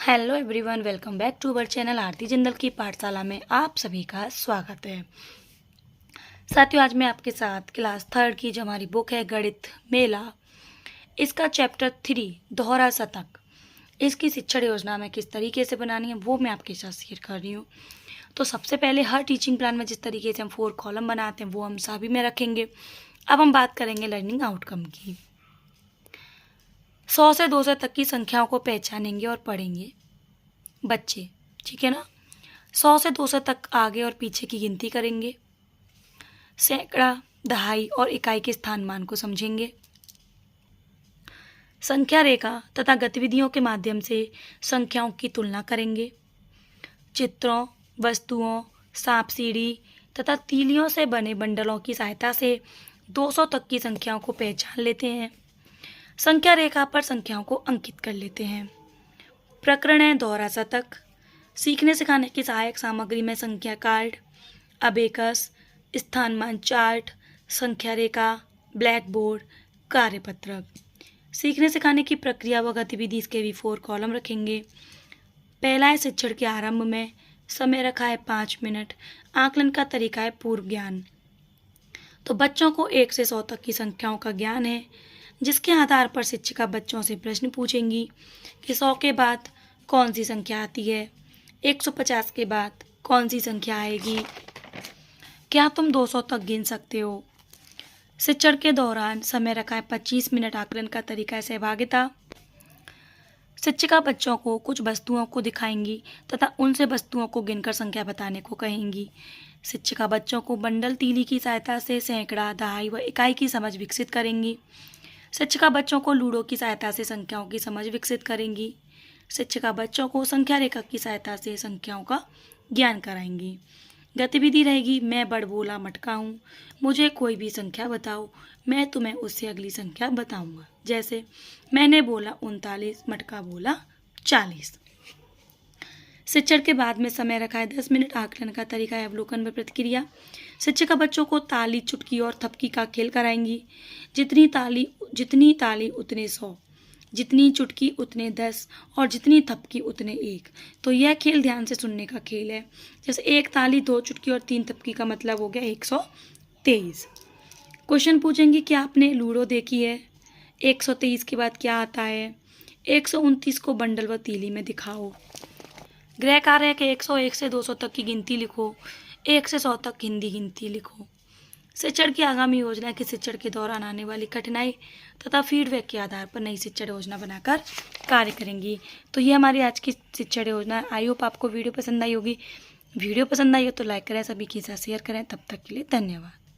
Hello everyone, welcome back to our channel Aarti Jindal की पाठशाला में आप सभी का स्वागत है। साथियों, आज मैं आपके साथ क्लास 3 की जो हमारी बुक है गणित मेला, इसका चैप्टर 3 दोहरा शतक, इसकी शिक्षण योजना में किस तरीके से बनानी है वो मैं आपके साथ शेयर कर रही हूँ। तो सबसे पहले हर टीचिंग प्लान में जिस तरीके से हम 4 कॉलम बनाते हैं वो हम सभी में रखेंगे। अब हम बात करेंगे लर्निंग आउटकम की। 100 से 200 तक की संख्याओं को पहचानेंगे और पढ़ेंगे बच्चे, ठीक है ना। 100 से 200 तक आगे और पीछे की गिनती करेंगे। सैकड़ा, दहाई और इकाई के स्थान मान को समझेंगे। संख्या रेखा तथा गतिविधियों के माध्यम से संख्याओं की तुलना करेंगे। चित्रों, वस्तुओं, सांप सीढ़ी तथा तीलियों से बने बंडलों की सहायता से 200 तक की संख्याओं को पहचान लेते हैं। संख्या रेखा पर संख्याओं को अंकित कर लेते हैं। प्रकरण है दोहरा शतक। सीखने सिखाने की सहायक सामग्री में संख्या कार्ड, अबेकस, स्थानमान चार्ट, संख्या रेखा, ब्लैक बोर्ड, कार्यपत्रक। सीखने सिखाने की प्रक्रिया व गतिविधि, इसके भी 4 कॉलम रखेंगे। पहला है शिक्षण के आरंभ में, समय रखा है 5 मिनट। आकलन का तरीका है पूर्व ज्ञान। तो बच्चों को 1 से 100 तक की संख्याओं का ज्ञान है, जिसके आधार पर शिक्षिका बच्चों से प्रश्न पूछेंगी कि 100 के बाद कौन सी संख्या आती है, 150 के बाद कौन सी संख्या आएगी, क्या तुम 200 तक गिन सकते हो। शिक्षण के दौरान समय रखा है 25 मिनट। आकलन का तरीका है सहभागिता। शिक्षिका बच्चों को कुछ वस्तुओं को दिखाएंगी तथा उनसे वस्तुओं को गिनकर संख्या बताने को कहेंगी। शिक्षिका बच्चों को बंडल तीली की सहायता से सैकड़ा, दहाई व इकाई की समझ विकसित करेंगी। शिक्षिका बच्चों को लूडो की सहायता से संख्याओं की समझ विकसित करेंगी। शिक्षिका बच्चों को संख्या रेखा की सहायता से संख्याओं का ज्ञान कराएंगी। गतिविधि रहेगी मैं बड़ बोला मटका हूँ, मुझे कोई भी संख्या बताओ, मैं तुम्हें उससे अगली संख्या बताऊंगा। जैसे मैंने बोला 39, मटका बोला 40। शिक्षण के बाद में समय रखा है 10 मिनट। आकलन का तरीका है अवलोकन व प्रतिक्रिया। शिक्षिका बच्चों को ताली, चुटकी और थपकी का खेल कराएंगी। जितनी ताली उतने 100, जितनी चुटकी उतने 10 और जितनी थपकी उतने 1। तो यह खेल ध्यान से सुनने का खेल है। जैसे 1 ताली, 2 चुटकी और 3 थपकी का मतलब हो गया 123। क्वेश्चन पूछेंगे कि आपने लूडो देखी है, 123 के बाद क्या आता है, 129 को बंडल व तीली में दिखाओ। गृह कार्य है कि 101 से 200 तक की गिनती लिखो, 1 से 100 तक हिंदी गिनती लिखो। शिक्षण की आगामी योजना की शिक्षण के दौरान आने वाली कठिनाई तथा फीडबैक के आधार पर नई शिक्षण योजना बनाकर कार्य करेंगी। तो ये हमारी आज की शिक्षण योजना है। आई होप आपको वीडियो पसंद आई होगी। वीडियो पसंद आई हो तो लाइक करें, सभी के साथ शेयर करें। तब तक के लिए धन्यवाद।